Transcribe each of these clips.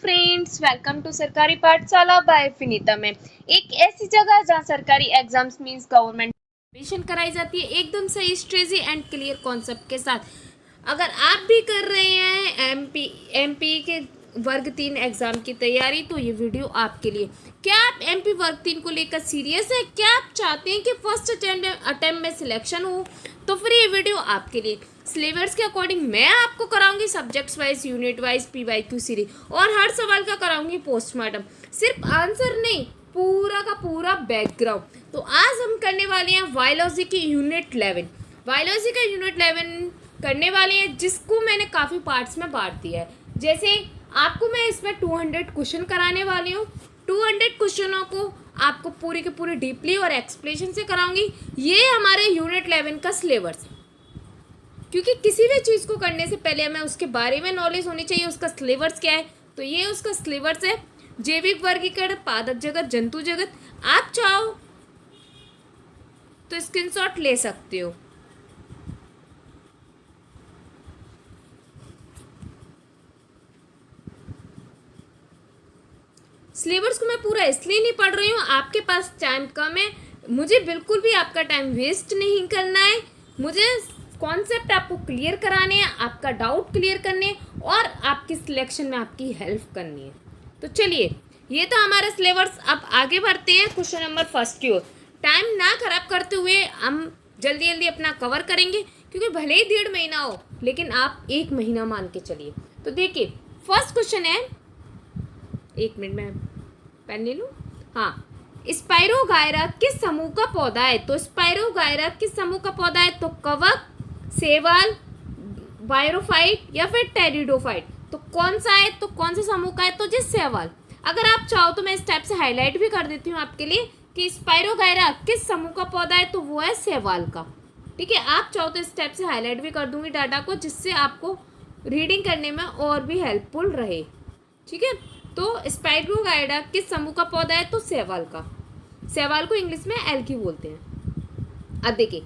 Friends, welcome to सरकारी पाठशाला bye फिनीता में। एक ऐसी जगह जहां सरकारी एग्जाम्स मींस गवर्नमेंट एडमिशन कराई जाती है एकदम सही स्ट्रेजी एंड क्लियर कॉन्सेप्ट के साथ। अगर आप भी कर रहे हैं एमपी के वर्ग 3 एग्जाम की तैयारी तो ये वीडियो आपके लिए। क्या आप एमपी वर्ग 3 को लेकर सीरियस है? क्या आप चाहते हैं कि फर्स्ट अटेम्प्ट में सिलेक्शन हो? तो फिर ये वीडियो आपके लिए। सिलेबस के अकॉर्डिंग मैं आपको कराऊंगी subjects wise, unit wise, PYQ series, और हर सवाल का कराऊंगी पोस्टमार्टम, सिर्फ आंसर नहीं, पूरा का पूरा बैकग्राउंड। तो आज हम करने वाले हैं बायोलॉजी की यूनिट 11। बायोलॉजी का यूनिट 11 करने वाले हैं जिसको मैंने काफ़ी पार्ट्स में बांट दिया है। जैसे आपको मैं इसमें 200 क्वेश्चन कराने वाली हूँ। 200 क्वेश्चनों को आपको पूरी के पूरी डीपली और एक्सप्लेनेशन से कराऊंगी। ये हमारे यूनिट 11 का सिलेबस, क्योंकि किसी भी चीज़ को करने से पहले हमें उसके बारे में नॉलेज होनी चाहिए, उसका सिलेबस क्या है। तो ये उसका सिलेबस है। जैविक वर्गीकरण, पादप जगत, जंतु जगत। आप चाहो तो स्क्रीनशॉट ले सकते हो। सिलेबस को मैं पूरा इसलिए नहीं पढ़ रही हूँ, आपके पास टाइम कम है, मुझे बिल्कुल भी आपका टाइम वेस्ट नहीं करना है। मुझे कॉन्सेप्ट आपको क्लियर कराने हैं, आपका डाउट क्लियर करने और आपकी सिलेक्शन में आपकी हेल्प करनी है। तो चलिए, ये तो हमारा सिलेबस। अब आगे बढ़ते हैं क्वेश्चन नंबर फर्स्ट की ओर। टाइम ना खराब करते हुए हम जल्दी जल्दी अपना कवर करेंगे, क्योंकि भले ही 1.5 महीना हो लेकिन आप 1 महीना मान के चलिए। तो देखिए, फर्स्ट क्वेश्चन है, 1 मिनट में पेन ले लूँ। हाँ, स्पाइरोगायरा किस समूह का पौधा है? तो स्पाइरोगायरा किस समूह का पौधा है? तो कवक, शैवाल, बायोफाइट या फिर टेरिडोफाइट। तो कौन सा है? तो कौन से समूह का है? तो जी शैवाल। अगर आप चाहो तो मैं इस टाइप से हाईलाइट भी कर देती हूँ आपके लिए कि स्पाइरोगायरा किस समूह का पौधा है, तो वो है शैवाल का। ठीक है, आप चाहो तो इस टाइप से हाईलाइट भी कर दूंगी डाटा को, जिससे आपको रीडिंग करने में और भी हेल्पफुल रहे। ठीक है, तो स्पाइरोगायरा किस समूह का पौधा है? तो शैवाल का। शैवाल को इंग्लिश में एल्गी बोलते हैं। अब देखिए,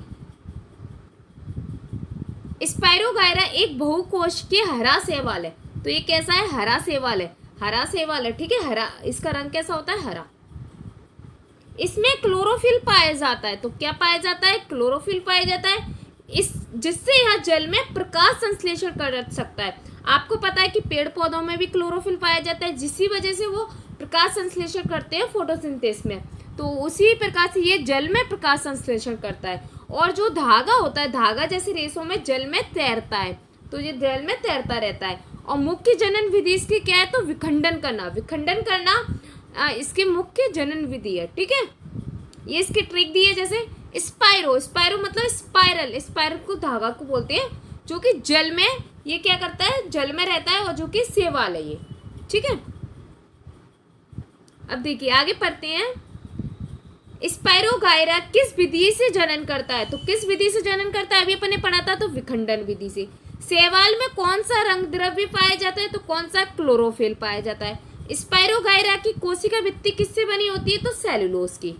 स्पाइरोगायरा एक बहुकोशिकीय हरा शैवाल है। तो ये कैसा है? हरा शैवाल है। हरा शैवाल है, ठीक है। हरा, इसका रंग कैसा होता है? हरा। इसमें क्लोरोफिल पाया जाता है। तो क्या पाया जाता है? क्लोरोफिल पाया जाता है, इस जिससे यह जल में प्रकाश संश्लेषण कर सकता है। आपको पता है कि पेड़ पौधों में भी क्लोरोफिल पाया जाता है, जिसकी वजह से वो प्रकाश संश्लेषण करते हैं फोटोसिंथेसिस में। तो उसी प्रकार से ये जल में प्रकाश संश्लेषण करता है। और जो धागा होता है, धागा जैसे रेशों में जल में तैरता है, तो ये जल में तैरता रहता है। और मुख्य जनन विधि इसकी क्या है? तो विखंडन करना। विखंडन करना इसकी मुख्य जनन विधि है। ठीक है, ये इसकी ट्रिक दी है। जैसे स्पाइरो, स्पाइरो मतलब स्पाइरल, स्पाइरल को धागा को बोलते हैं, जो कि जल में ये क्या करता है? जल में रहता है, और जो कि शैवाल है ये। ठीक है, अब देखिए आगे पढ़ते हैं। स्पाइरोगायरा किस विधि से जनन करता है? तो किस विधि से जनन करता है? अभी अपन ने पढ़ा था, तो विखंडन विधि से। शैवाल में कौन सा रंग द्रव्य पाया जाता है? तो कौन सा? क्लोरोफिल पाया जाता है। स्पाइरोगायरा की कोशिका भित्ति किससे बनी होती है? तो सेलुलोज की।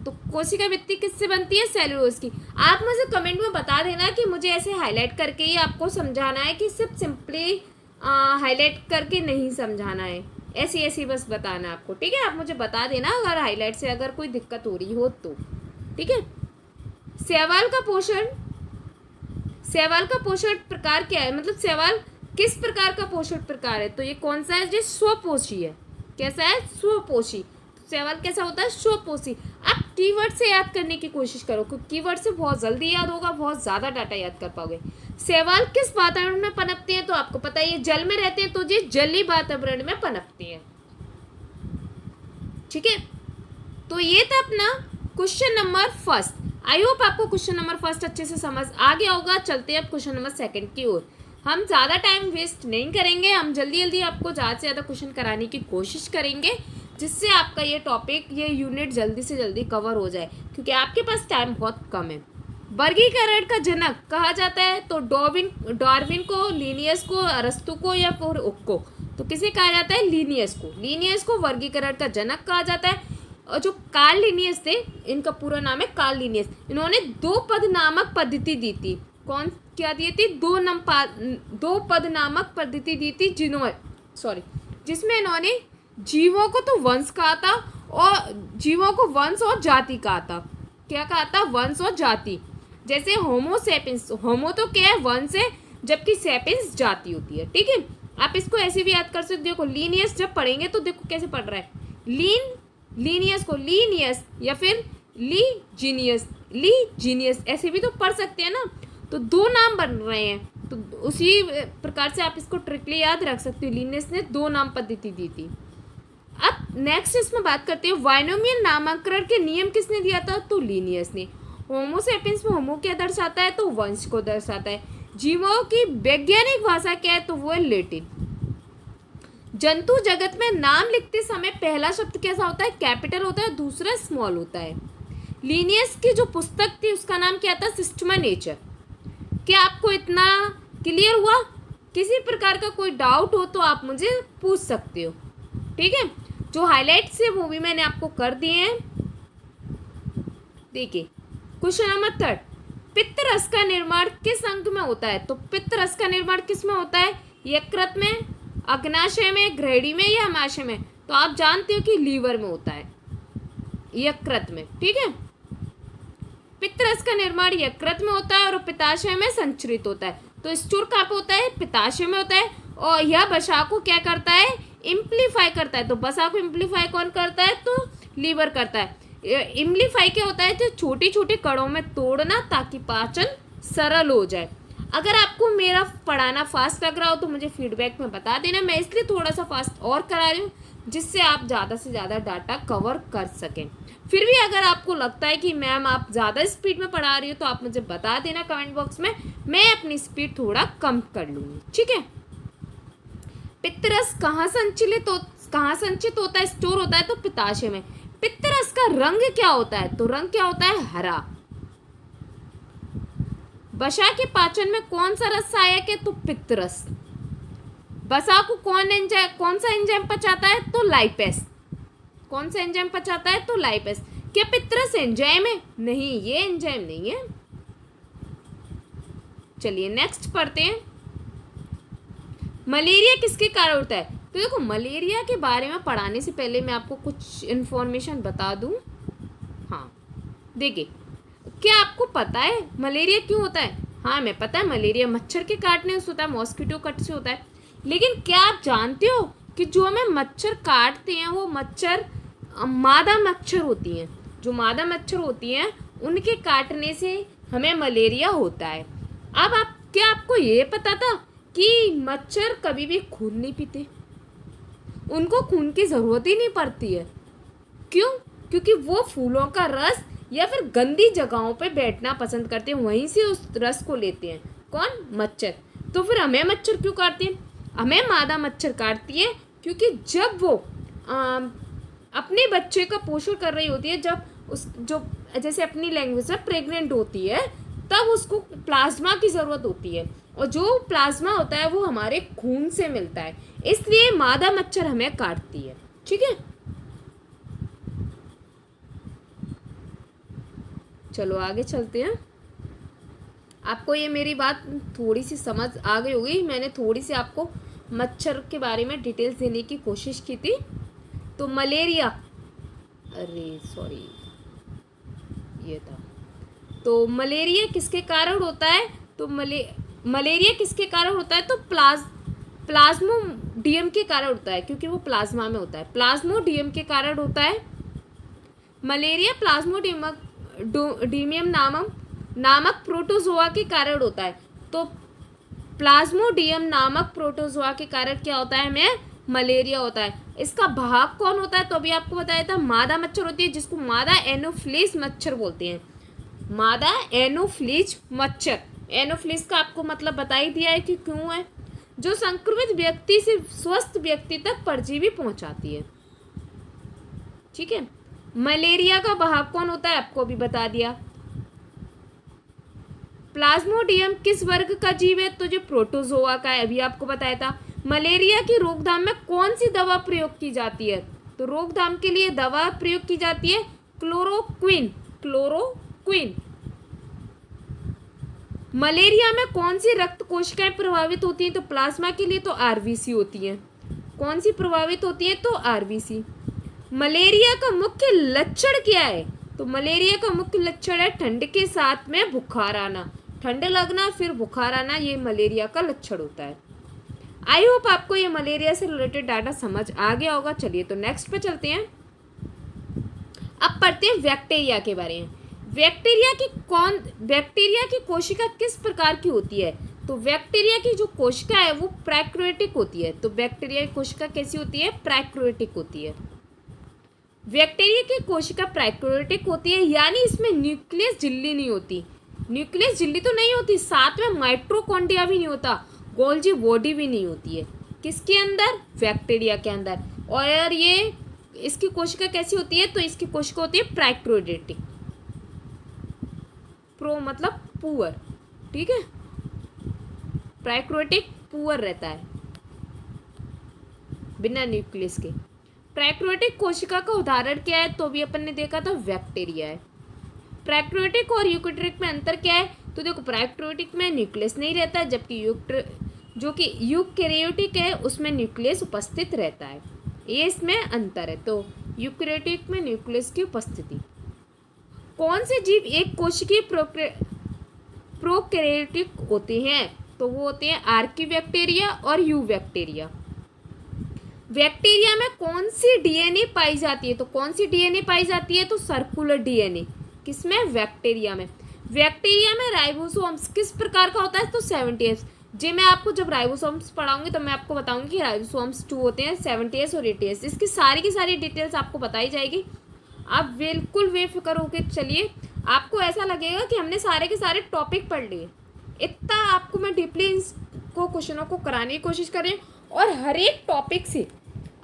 तो कोशिका भित्ति किससे बनती है? सेलुलोज की। आप मुझे कमेंट में बता देना कि मुझे ऐसे हाईलाइट करके ही आपको समझाना है कि सिर्फ सिंपली हाईलाइट करके नहीं समझाना है, ऐसी ऐसी बस बताना आपको। ठीक है, आप मुझे बता देना अगर हाईलाइट से अगर कोई दिक्कत हो रही हो तो। ठीक है, शैवाल का पोषण, शैवाल का पोषण प्रकार क्या है? मतलब शैवाल किस प्रकार का पोषण प्रकार है? तो ये कौन सा है? जो स्वपोषी है। कैसा है? स्वपोषी। शैवाल कैसा होता है? स्वपोषी। आप कीवर्ड से याद करने की कोशिश करो, क्योंकि कीवर्ड से बहुत जल्दी याद होगा, बहुत ज़्यादा डाटा याद कर पाओगे। शैवाल किस वातावरण में पनपते हैं? तो आपको पता है ये जल में रहते हैं, तो ये जलीय वातावरण में पनपते हैं। ठीक है, तो ये था अपना question number first. I hope आपको क्वेश्चन नंबर फर्स्ट अच्छे से समझ आ गया होगा। चलते हैं अब क्वेश्चन नंबर सेकंड की ओर। हम ज़्यादा टाइम वेस्ट नहीं करेंगे, हम जल्दी जल्दी आपको ज़्यादा से ज़्यादा क्वेश्चन कराने की कोशिश करेंगे, जिससे आपका ये टॉपिक, ये यूनिट जल्दी से जल्दी कवर हो जाए, क्योंकि आपके पास टाइम बहुत कम है। वर्गीकरण का जनक कहा जाता है तो डार्विन को, लिनियस को, अरस्तु को या फिर हुक को। तो किसे कहा जाता है? लिनियस को। लिनियस को वर्गीकरण का जनक कहा जाता है। और जो कार्ल लिनियस थे, इनका पूरा नाम है कार्ल लिनियस, इन्होंने 2 पद नामक पद्धति दी थी। कौन क्या दी थी? 2 पद नामक पद्धति दी थी, जिन्होंने जिसमें इन्होंने जीवों को तो वंश कहा था और जीवों को वंश और जाति कहा था। क्या कहा था? वंश और जाति। जैसे होमो सेपियंस, होमो तो क्या है? वंश है, जबकि सेपियंस जाति होती है। ठीक है, आप इसको ऐसे भी याद कर सकते हो। देखो लीनियस जब पढ़ेंगे तो देखो कैसे पढ़ रहा है, लीनियस को लीनियस या फिर लीजीनियस ऐसे भी तो पढ़ सकते हैं ना। तो दो नाम बन रहे हैं, तो उसी प्रकार से आप इसको ट्रिकली याद रख सकते हो। लीनियस ने दो नाम पद्धति दी थी। अब नेक्स्ट इसमें बात करते हैं बायनोमियल नामकरण के नियम किसने दिया था? तो लीनियस ने। होमो सेपियंस में होमो क्या दर्शाता है? तो वंश को दर्शाता है। जीवों की वैज्ञानिक भाषा क्या है? तो वो है लैटिन। जंतु जगत में नाम लिखते समय पहला शब्द कैसा होता है? कैपिटल होता है, दूसरा स्मॉल होता है। लीनियस की जो पुस्तक थी उसका नाम क्या था? Systema nature. क्या आपको इतना क्लियर हुआ? किसी प्रकार का कोई डाउट हो तो आप मुझे पूछ सकते हो। ठीक है, जो हाईलाइट्स है वो भी मैंने आपको कर दिए हैं। देखिए क्वेश्चन नंबर 3, पित्तरस का निर्माण किस अंग में होता है? तो पित्तरस का निर्माण किस में होता है? यकृत में, अग्नाशय में, ग्रहणी में या अमाशय में? तो आप जानते हो कि लीवर में होता है, यकृत में। ठीक है, पित्तरस का निर्माण यकृत में होता है और पित्ताशय में संचरित होता है। तो स्टोर कहाँ पे होता है? पित्ताशय में होता है। और यह वसा को क्या करता है? इम्प्लीफाई करता है। तो वसा को इम्प्लीफाई कौन करता है? तो लीवर करता है। इम्प्लीफाई क्या होता है? तो छोटी छोटी कणों में तोड़ना ताकि पाचन सरल हो जाए। अगर आपको मेरा पढ़ाना फास्ट लग रहा हो तो मुझे फीडबैक में बता देना। मैं इसलिए थोड़ा सा फास्ट और करा रही हूँ जिससे आप ज़्यादा से ज़्यादा डाटा कवर कर सकें। फिर भी अगर आपको लगता है कि मैम आप ज़्यादा स्पीड में पढ़ा रही हो तो आप मुझे बता देना कमेंट बॉक्स में, मैं अपनी स्पीड थोड़ा कम कर लूँगी। ठीक है, पित्तरस कहाँ संचित होता है, स्टोर होता है? तो पित्ताशय में। पित्तरस का रंग क्या होता है? तो रंग क्या होता है? हरा। वसा के पाचन में कौन सा रस सहायक है? तो पित्तरस। वसा को कौन सा एंजाइम पचाता है? तो लाइपेस। कौन सा एंजाइम पचाता है? तो लाइपेस। क्या पित्तरस एंजाइम है? नहीं, ये एंजाइम नहीं है। चलिए नेक्स्ट पढ़ते हैं। मलेरिया किसके कारण होता है? तो देखो मलेरिया के बारे में पढ़ाने से पहले मैं आपको कुछ इन्फॉर्मेशन बता दूं। हाँ देखिए, क्या आपको पता है मलेरिया क्यों होता है? हाँ मैं पता है, मलेरिया मच्छर के काटने से होता है, मॉस्किटो कट से होता है। लेकिन क्या आप जानते हो कि जो हमें मच्छर काटते हैं वो मच्छर मादा मच्छर होती हैं। जो मादा मच्छर होती हैं उनके काटने से हमें मलेरिया होता है। अब क्या आपको ये पता था कि मच्छर कभी भी खून नहीं पीते? उनको खून की ज़रूरत ही नहीं पड़ती है। क्यों? क्योंकि वो फूलों का रस या फिर गंदी जगहों पे बैठना पसंद करते हैं, वहीं से उस रस को लेते हैं। कौन? मच्छर। तो फिर हमें मच्छर क्यों काटती है? हमें मादा मच्छर काटती है क्योंकि जब वो अपने बच्चे का पोषण कर रही होती है, जैसे अपनी लैंग्वेज में प्रेग्नेंट होती है, तब उसको प्लाज्मा की ज़रूरत होती है। और जो प्लाज्मा होता है वो हमारे खून से मिलता है, इसलिए मादा मच्छर हमें काटती है। ठीक है, चलो आगे चलते हैं। आपको ये मेरी बात थोड़ी सी समझ आ गई होगी। मैंने थोड़ी सी आपको मच्छर के बारे में डिटेल्स देने की कोशिश की थी। तो मलेरिया, ये था। तो मलेरिया किसके कारण होता है? तो मलेरिया किसके कारण होता है? तो प्लाज्मोडियम के कारण होता है, क्योंकि वो प्लाज्मा में होता है। प्लाज्मोडियम के कारण होता है मलेरिया। प्लाज्मोडियम नामक प्रोटोजोआ के कारण होता है। तो प्लाज्मोडियम नामक प्रोटोजोआ के कारण क्या होता है? हमें मलेरिया होता है। इसका भाग कौन होता है? तो अभी आपको बताया था मादा मच्छर होती है, जिसको मादा एनोफ्लिस मच्छर बोलते हैं। मादा एनोफ्लिस मच्छर। एनोफ्लिस का आपको मतलब बता ही दिया है कि क्यों है। जो संक्रमित व्यक्ति से स्वस्थ व्यक्ति तक परजीवी पहुंचाती है। ठीक है, मलेरिया का भाग कौन होता है? आपको भी बता दिया। प्लाज्मोडियम किस वर्ग का जीव है? तो जो प्रोटोजोआ का है, अभी आपको बताया था। मलेरिया की रोकथाम में कौन सी दवा प्रयोग की जाती है? तो रोकथाम के लिए दवा प्रयोग की जाती है क्लोरोक्विन। मलेरिया में कौन सी रक्त कोशिकाएं प्रभावित होती हैं? तो प्लाज्मा के लिए तो आरबीसी होती हैं। कौन सी प्रभावित होती है? तो आरबीसी। मलेरिया का मुख्य लक्षण क्या है? तो मलेरिया का मुख्य लक्षण है ठंड के साथ में बुखार आना, ठंड लगना फिर बुखार आना, ये मलेरिया का लक्षण होता है। आई होप आपको ये मलेरिया से रिलेटेड डाटा समझ आ गया होगा। चलिए तो नेक्स्ट पे चलते हैं। अब पढ़ते हैं बैक्टीरिया के बारे में। बैक्टीरिया की कोशिका किस प्रकार की होती है? तो बैक्टीरिया की जो कोशिका है वो प्रोकैरियोटिक होती है। तो बैक्टीरिया की कोशिका कैसी होती है? प्रोकैरियोटिक होती है। बैक्टीरिया की कोशिका प्रोकैरियोटिक होती है, यानी इसमें न्यूक्लियस झिल्ली नहीं होती। न्यूक्लियस झिल्ली तो नहीं होती, साथ में माइटोकॉन्ड्रिया भी नहीं होता, गोल्जी बॉडी भी नहीं होती है। किसके अंदर? बैक्टीरिया के अंदर। और ये इसकी कोशिका कैसी होती है? तो इसकी कोशिका होती है प्रोकैरियोटिक। प्रो मतलब पुअर, ठीक है, प्रोकैरियोटिक पुअर रहता है बिना न्यूक्लियस के। प्रोकैरियोटिक कोशिका का उदाहरण क्या है? तो भी अपन ने देखा था बैक्टीरिया है। प्रोकैरियोटिक और यूकेरियोटिक में अंतर क्या है? तो देखो प्रोकैरियोटिक में न्यूक्लियस नहीं रहता है, जबकि जो कि यूकेरियोटिक है उसमें न्यूक्लियस उपस्थित रहता है। ये इसमें अंतर है। तो यूकेरियोटिक में न्यूक्लियस की उपस्थिति। कौन से जीव एक कोशिकीय प्रोकैरियोटिक होते हैं? तो वो होते हैं आर्कीबैक्टीरिया और यूबैक्टीरिया। बैक्टीरिया में कौन सी डीएनए पाई जाती है? तो कौन सी डीएनए पाई जाती है? तो सर्कुलर डीएनए। किसमें? बैक्टीरिया में। बैक्टीरिया में राइबोसोम्स किस प्रकार का होता है? तो 70S। जी मैं आपको जब राइबोसोम्स पढ़ाऊंगी तो मैं आपको बताऊंगी कि राइबोसोम्स 2 होते हैं, 70S और 80S। इसकी सारी की सारी डिटेल्स आपको बताई जाएगी। आप बिल्कुल बेफिक्र होकर चलिए, आपको ऐसा लगेगा कि हमने सारे के सारे टॉपिक पढ़ लिए। इतना आपको मैं डीपली इनको क्वेश्चनों को कराने की कोशिश कर रही हूँ, और हर एक टॉपिक से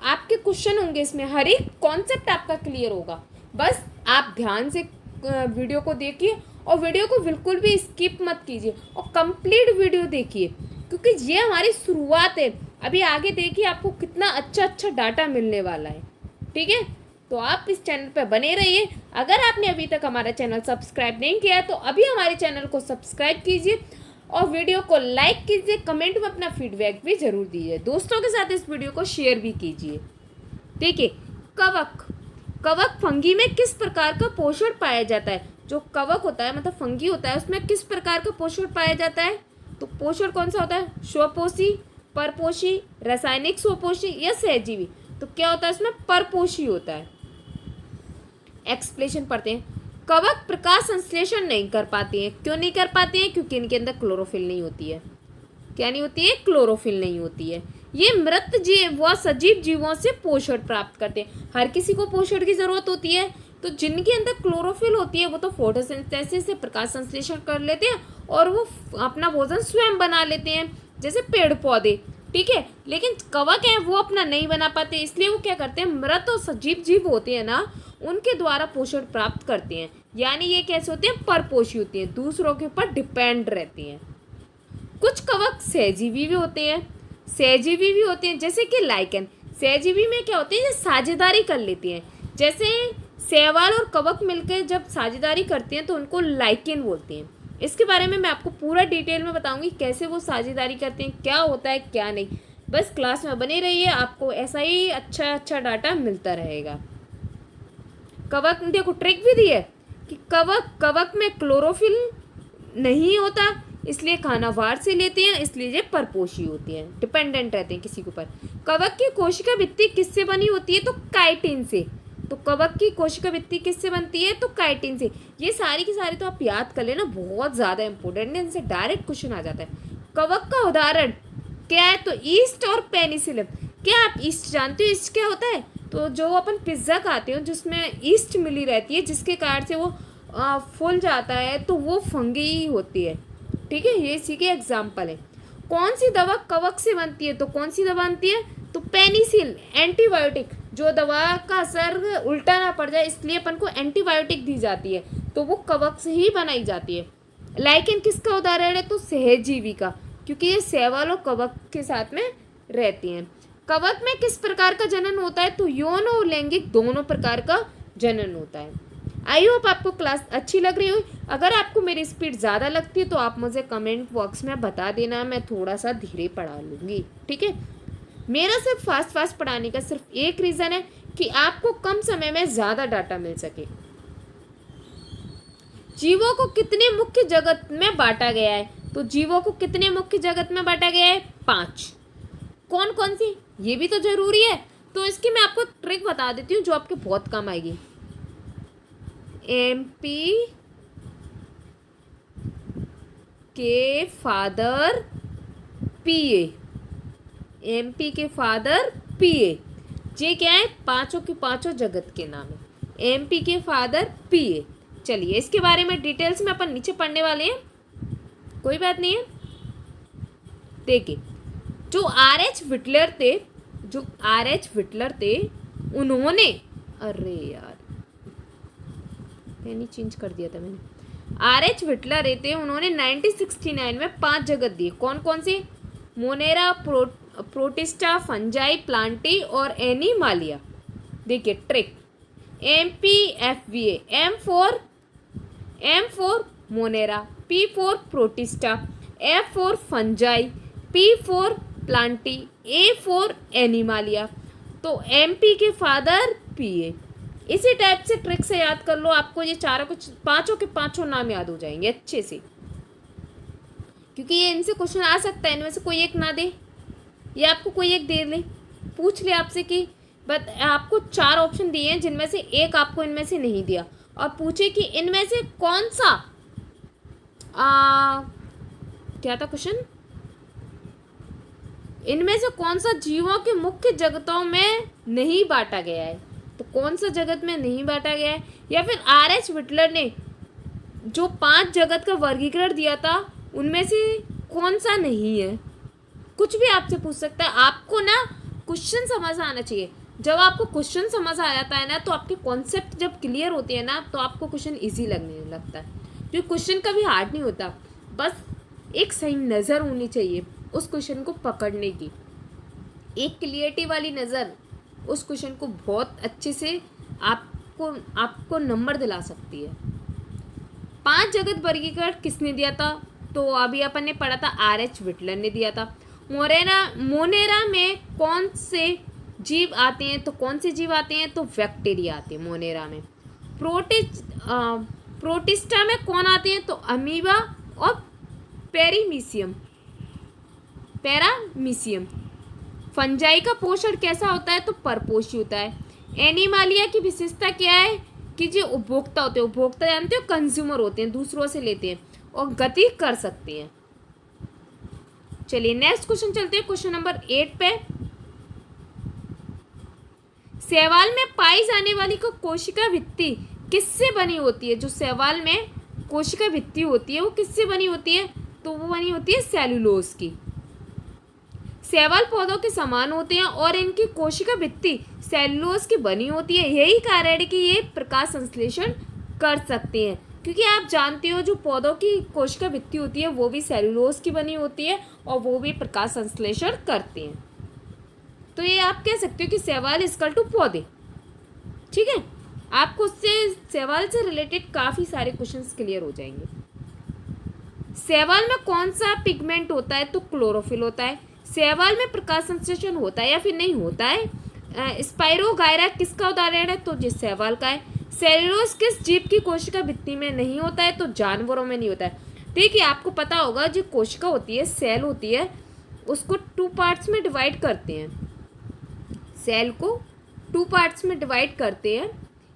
आपके क्वेश्चन होंगे, इसमें हर एक कॉन्सेप्ट आपका क्लियर होगा। बस आप ध्यान से वीडियो को देखिए और वीडियो को बिल्कुल भी स्किप मत कीजिए और कंप्लीट वीडियो देखिए, क्योंकि ये हमारी शुरुआत है। अभी आगे देखिए आपको कितना अच्छा अच्छा डाटा मिलने वाला है, ठीक है। तो आप इस चैनल पर बने रहिए। अगर आपने अभी तक हमारा चैनल सब्सक्राइब नहीं किया है तो अभी हमारे चैनल को सब्सक्राइब कीजिए और वीडियो को लाइक कीजिए। कमेंट में अपना फीडबैक भी जरूर दीजिए, दोस्तों के साथ इस वीडियो को शेयर भी कीजिए। देखिए कवक फंगी में किस प्रकार का पोषण पाया जाता है? जो कवक होता है मतलब फंगी होता है, उसमें किस प्रकार का पोषण पाया जाता है? तो पोषण कौन सा होता है? स्वपोषी, परपोषी, रासायनिक स्वपोषी या सहजीवी? तो क्या होता है इसमें? परपोषी होता है। एक्सप्लेनेशन पढ़ते हैं। कवक प्रकाश संश्लेषण नहीं कर पाती हैं। क्यों नहीं कर पाती हैं? क्योंकि इनके अंदर क्लोरोफिल नहीं होती है। क्या नहीं होती है? क्लोरोफिल नहीं होती है। ये मृत जीव व सजीव जीवों से पोषण प्राप्त करते हैं। हर किसी को पोषण की जरूरत होती है, तो जिनके अंदर क्लोरोफिल होती है वो तो फोटोसिंथेसिस से प्रकाश संश्लेषण कर लेते हैं और वो अपना भोजन स्वयं बना लेते हैं, जैसे पेड़ पौधे, ठीक है। लेकिन कवक है वो अपना नहीं बना पाते, इसलिए वो क्या करते हैं? मृत और सजीव जीव होते हैं ना, उनके द्वारा पोषण प्राप्त करते हैं। यानी ये कैसे होते हैं? परपोषी होती हैं, दूसरों के ऊपर डिपेंड रहती हैं। कुछ कवक सहजीवी भी होते हैं, जैसे कि लाइकेन। सहजीवी में क्या होते हैं? ये साझेदारी कर लेती हैं। जैसे शैवाल और कवक मिलकर जब साझेदारी करते हैं तो उनको लाइकेन बोलते हैं। इसके बारे में मैं आपको पूरा डिटेल में बताऊंगी कैसे वो साझेदारी करते हैं, क्या होता है क्या नहीं। बस क्लास में बने रहिए, आपको ऐसा ही अच्छा अच्छा डाटा मिलता रहेगा। कवक देखो ट्रिक भी दी है कि कवक में क्लोरोफिल नहीं होता, इसलिए खाना बाहर से लेते हैं, इसलिए ये परपोषी होती हैं, डिपेंडेंट रहते हैं किसी के ऊपर। कवक की कोशिका भित्ति किससे बनी होती है? तो काइटिन से। तो कवक की कोशिका भित्ति किससे बनती है? तो काइटिन से। ये सारी की सारी तो आप याद कर लेना, बहुत ज़्यादा इंपॉर्टेंट है, इनसे डायरेक्ट क्वेश्चन आ जाता है। कवक का उदाहरण क्या है? तो ईस्ट और पेनिसिलिन। क्या आप ईस्ट जानते हो? ईस्ट क्या होता है? तो जो अपन पिज्ज़ा खाते हो जिसमें ईस्ट मिली रहती है, जिसके कारण से वो फूल जाता है, तो वो फंगी ही होती है, ठीक है। ये इसी के एग्जाम्पल है। कौन सी दवा कवक से बनती है? तो कौन सी दवा बनती है? तो पेनिसिलिन, एंटीबायोटिक। जो दवा का असर उल्टा ना पड़ जाए इसलिए अपन को एंटीबायोटिक दी जाती है, तो वो कवक से ही बनाई जाती है। लाइकेन किसका उदाहरण है? तो सहजीवी का, क्योंकि ये शैवाल और कवक के साथ में रहती हैं। कवक में किस प्रकार का जनन होता है? तो यौन और लैंगिक दोनों प्रकार का जनन होता है। आई होप आपको क्लास अच्छी लग रही हो। अगर आपको मेरी स्पीड ज़्यादा लगती है तो आप मुझे कमेंट बॉक्स में बता देना, मैं थोड़ा सा धीरे पढ़ा लूँगी, ठीक है। मेरा सिर्फ फास्ट पढ़ाने का सिर्फ एक रीज़न है कि आपको कम समय में ज़्यादा डाटा मिल सके। जीवों को कितने मुख्य जगत में बांटा गया है? तो जीवों को कितने मुख्य जगत में बांटा गया है? 5। कौन कौन सी, ये भी तो जरूरी है। तो इसकी मैं आपको ट्रिक बता देती हूँ जो आपके बहुत काम आएगी। एमपी के फादर पीए, एमपी के फादर पीए, ये क्या है? पांचों के पांचों जगत के नाम है। एमपी के फादर पीए। चलिए इसके बारे में डिटेल्स में अपन नीचे पढ़ने वाले हैं, कोई बात नहीं है। देखिए जो आर.एच. विटलर थे उन्होंने, अरे यार पेन चेंज कर दिया था मैंने। आर.एच. विटलर थे, उन्होंने 1969 में 5 जगत दिए। कौन कौन सी? मोनेरा, प्रोटिस्टा, फंजाई, प्लांटी और एनिमालिया। देखिए trick, MPFVA, M for Monera, P for protista, F for fungi, P for Plantae, A for Animalia. तो MP के फादर PA। इसी टाइप से ट्रिक से याद कर लो, आपको ये चारों कुछ पांचों के पांचों नाम याद हो जाएंगे अच्छे से, क्योंकि ये इनसे क्वेश्चन आ सकता है। इनमें से कोई एक ना दे या आपको कोई एक दे ले, पूछ ले आपसे कि बट आपको 4 ऑप्शन दिए हैं जिनमें से एक आपको इनमें से नहीं दिया, और पूछे कि इनमें से कौन सा क्या था क्वेश्चन, इनमें से कौन सा जीवों के मुख्य जगतों में नहीं बांटा गया है। तो कौन सा जगत में नहीं बांटा गया है, या फिर आर.एच. विटलर ने जो 5 जगत का वर्गीकरण दिया था उनमें से कौन सा नहीं है। कुछ भी आपसे पूछ सकता है। आपको ना क्वेश्चन समझ आना चाहिए। जब आपको क्वेश्चन समझ आ जाता है ना, तो आपके कॉन्सेप्ट जब क्लियर होते हैं ना, तो आपको क्वेश्चन इजी लगने लगता है। क्योंकि क्वेश्चन कभी हार्ड नहीं होता, बस एक सही नज़र होनी चाहिए उस क्वेश्चन को पकड़ने की। एक क्लियरिटी वाली नज़र उस क्वेश्चन को बहुत अच्छे से आपको नंबर दिला सकती है। 5 जगत वर्गीकरण किसने दिया था? तो अभी अपन ने पढ़ा था, आर.एच. विटलर ने दिया था। मोनेरा में कौन से जीव आते हैं? तो कौन से जीव आते हैं? तो बैक्टीरिया आते हैं मोनेरा में। प्रोटिस्टा में कौन आते हैं? तो अमीबा और पैरामीशियम। फंजाई का पोषण कैसा होता है? तो परपोषी होता है। एनिमालिया की विशेषता क्या है? कि जो उपभोक्ता होते हैं, उपभोक्ता जानते हो, कंज्यूमर होते हैं, दूसरों से लेते हैं और गति कर सकते हैं। चलिए नेक्स्ट क्वेश्चन चलते हैं, क्वेश्चन नंबर 8 पे। शैवाल में पाई जाने वाली कोशिका भित्ति किससे बनी होती है? जो शैवाल में कोशिका भित्ति होती है वो किससे बनी होती है? तो वो बनी होती है सेलुलोज की। शैवाल पौधों के समान होते हैं और इनकी कोशिका भित्ति सेलुलोज की बनी होती है। यही कारण है कि ये प्रकाश संश्लेषण कर सकते हैं, क्योंकि आप जानते हो जो पौधों की कोशिका भित्ति होती है वो भी सेलुलोज की बनी होती है और वो भी प्रकाश संश्लेषण करते हैं। तो ये आप कह सकते हो कि शैवाल इक्वल टू पौधे। ठीक है, आपको उससे शैवाल से रिलेटेड काफ़ी सारे क्वेश्चंस क्लियर हो जाएंगे। शैवाल में कौन सा पिगमेंट होता है? तो क्लोरोफिल होता है। शैवाल में प्रकाश संश्लेषण होता है या फिर नहीं होता है? स्पाइरोगायरा किसका उदाहरण है? तो जिस शैवाल का है। सेलुलोज किस जीव की कोशिका भित्ति में नहीं होता है? तो जानवरों में नहीं होता है। देखिए आपको पता होगा जो कोशिका होती है, सेल होती है, उसको 2 पार्ट्स में डिवाइड करते हैं। सेल को 2 पार्ट्स में डिवाइड करते हैं।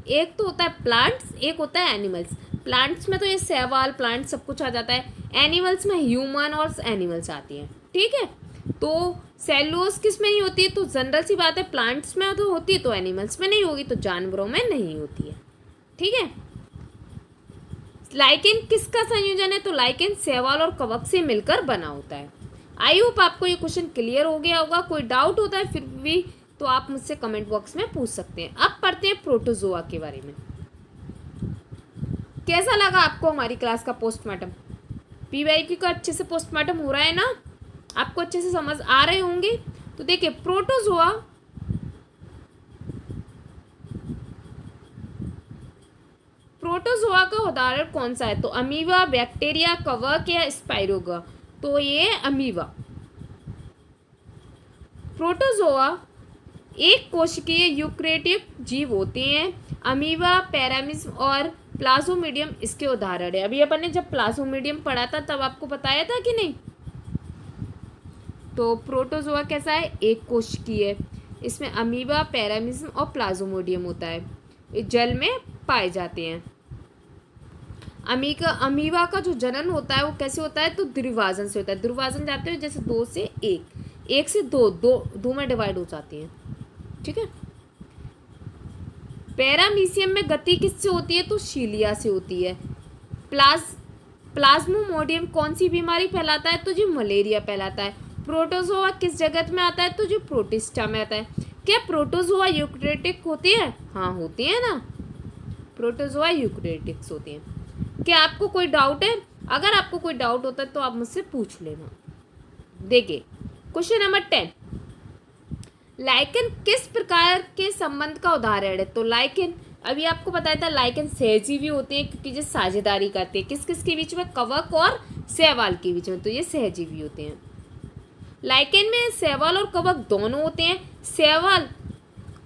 एक तो होता है प्लांट्स, एक होता है एनिमल्स। प्लांट्स में तो ये शैवाल, प्लांट सब कुछ आ जाता है। एनिमल्स में ह्यूमन और एनिमल्स आती हैं। ठीक है, तो सेलुलोज किस में नहीं होती है? तो जनरल सी बात है, प्लांट्स में तो होती है तो एनिमल्स में नहीं होगी, तो जानवरों में नहीं होती है। ठीक है, लाइकेन किसका संयोजन है? तो लाइकेन शैवाल और कवक से मिलकर बना होता है। आई होप आपको ये क्वेश्चन क्लियर हो गया होगा। कोई डाउट होता है फिर भी तो आप मुझसे कमेंट बॉक्स में पूछ सकते हैं। अब पढ़ते हैं प्रोटोजोआ के बारे में। कैसा लगा आपको हमारी क्लास का पोस्टमार्टम? PYQ का अच्छे से पोस्टमार्टम हो रहा है ना? आपको अच्छे से समझ आ रहे होंगे। तो देखिए प्रोटोजोआ का उदाहरण कौन सा है? तो अमीबा, बैक्टीरिया, कवक या स्पाइरोगा। तो ये अमीबा। प्रोटोजोआ एक कोशिकीय यूकैरियोटिक जीव होते हैं। अमीबा, पैरामिज्म और प्लाज्मोडियम इसके उदाहरण है। अभी अपन ने जब प्लाज्मोडियम पढ़ा था तब आपको बताया था कि नहीं। तो प्रोटोजोआ कैसा है, एक कोशिकीय है। इसमें अमीबा, पैरामिज्म और प्लाज्मोडियम होता है। ये जल में पाए जाते हैं। अमीबा का जो जनन होता है वो कैसे होता है, तो द्विभाजन से होता है। द्विभाजन जाते हैं जैसे 2 से 1, 1 से 2, 2 में डिवाइड हो जाती है। ठीक है। पैरामीशियम में गति किससे होती है, तो शीलिया से होती है। प्लाज्मोडियम कौन सी बीमारी फैलाता है, तो जो मलेरिया फैलाता है। प्रोटोजोआ किस जगत में आता है, तो जो प्रोटिस्टा में आता है। क्या प्रोटोजोआ यूकैरियोटिक होती है, हाँ होती है ना, प्रोटोजोआ यूकैरियोटिक्स होती हैं। क्या आपको कोई डाउट है, अगर आपको कोई डाउट होता है तो आप मुझसे पूछ लेना। देखिए क्वेश्चन नंबर 10, लाइकेन किस प्रकार के संबंध का उदाहरण है, तो लाइकेन अभी आपको बताया था लाइकेन सहजीवी होते हैं क्योंकि जो साझेदारी करते हैं किस किस के बीच में, कवक और शैवाल के बीच में, तो ये सहजीवी होते हैं। लाइकेन में शैवाल और कवक दोनों होते हैं। शैवाल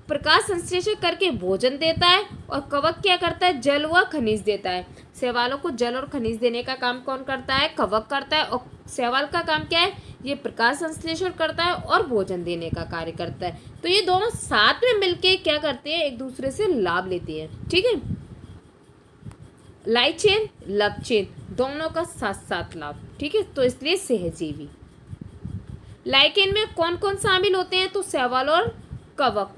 प्रकाश संश्लेषण करके भोजन देता है और कवक क्या करता है, जल व खनिज देता है। शैवालों को जल और खनिज देने का काम कौन करता है, कवक करता है। और शैवाल का काम क्या है, ये प्रकाश संश्लेषण करता है और भोजन देने का कार्य करता है। तो ये दोनों साथ में मिलके क्या करते हैं, एक दूसरे से लाभ लेते हैं। ठीक है। लाइट चेन, लव चेन दोनों का साथ साथ लाभ। ठीक है, तो इसलिए सहजीवी। लाइकेन में कौन कौन शामिल होते हैं, तो शैवाल और कवक।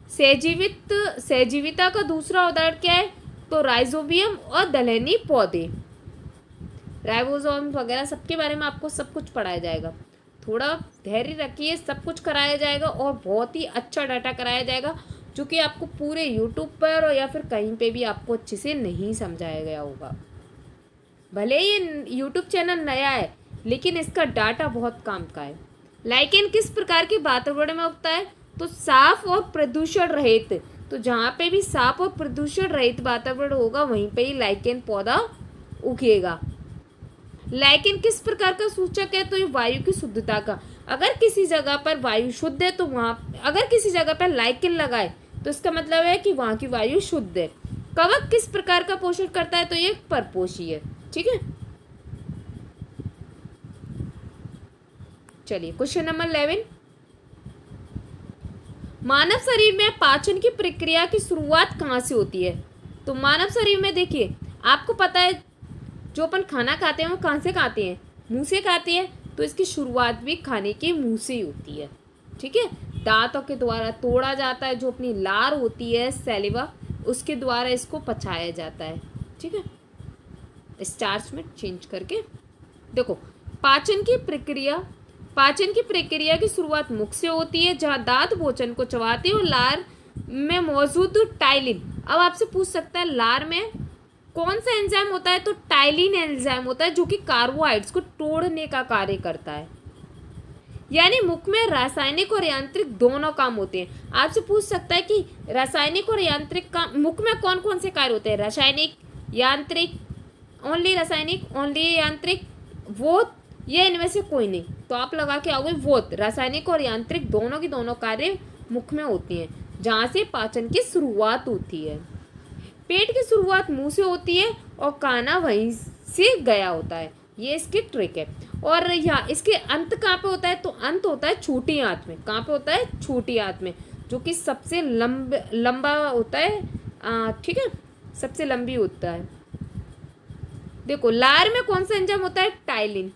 सहजीविता का दूसरा उदाहरण क्या है, तो राइजोबियम और दलहनी पौधे। राइबोसोम वगैरह सबके बारे में आपको सब कुछ पढ़ाया जाएगा। थोड़ा धैर्य रखिए, सब कुछ कराया जाएगा और बहुत ही अच्छा डाटा कराया जाएगा जो कि आपको पूरे यूट्यूब पर और या फिर कहीं पे भी आपको अच्छे से नहीं समझाया गया होगा। भले ये यूट्यूब चैनल नया है लेकिन इसका डाटा बहुत काम का है। लाइकेन किस प्रकार के वातावरण में उगता है, तो साफ और प्रदूषण रहित। तो जहाँ पे भी साफ और प्रदूषण रहित वातावरण होगा वहीं पे ही लाइकेन पौधा उगेगा। लाइकेन किस प्रकार का सूचक है, तो ये वायु की शुद्धता का। अगर किसी जगह पर वायु शुद्ध है तो वहाँ, अगर किसी जगह पर लाइकेन लगाए तो इसका मतलब है कि वहाँ की वायु शुद्ध है। कवक किस प्रकार का पोषण करता है, तो ये परपोषी है। ठीक है। चलिए क्वेश्चन नंबर 11, मानव शरीर में पाचन की प्रक्रिया की शुरुआत कहाँ से होती है, तो मानव शरीर में देखिए आपको पता है जो अपन खाना खाते हैं वो कहाँ से खाते हैं, मुंह से खाते हैं। तो इसकी शुरुआत भी खाने के मुंह से ही होती है। ठीक है। दांतों के द्वारा तोड़ा जाता है, जो अपनी लार होती है सैलिवा, उसके द्वारा इसको पचाया जाता है। ठीक है। स्टार्च में चेंज करके देखो, पाचन की प्रक्रिया की शुरुआत मुख से होती है, जहाँ दांत भोजन को चबाते हैं और लार में मौजूद टाइलिन। अब आपसे पूछ सकता है लार में कौन सा एंजाइम होता है, तो टाइलिन एंजाइम होता है जो कि कार्बोहाइड्रेट्स को तोड़ने का कार्य करता है। यानी मुख में रासायनिक और यांत्रिक दोनों काम होते हैं। आपसे पूछ सकता है कि रासायनिक और यांत्रिक काम मुख में कौन कौन से कार्य होते हैं, रासायनिक, यांत्रिक, ओनली रासायनिक, ओनली यांत्रिक, वो ये इनमें से कोई नहीं। तो आप लगा के आओगे वो रासायनिक और यांत्रिक दोनों की दोनों कार्य मुख में होती हैं, जहाँ से पाचन की शुरुआत होती है। पेट की शुरुआत मुंह से होती है और खाना वहीं से गया होता है। ये इसकी ट्रिक है। और यहाँ इसके अंत कहाँ पे होता है, तो अंत होता है छोटी आंत में। कहाँ पे होता है, छोटी आंत में, जो कि सबसे लंबा होता है। ठीक है, सबसे लंबी होता है। देखो लार में कौन सा एंजाइम होता है, टाइलिन।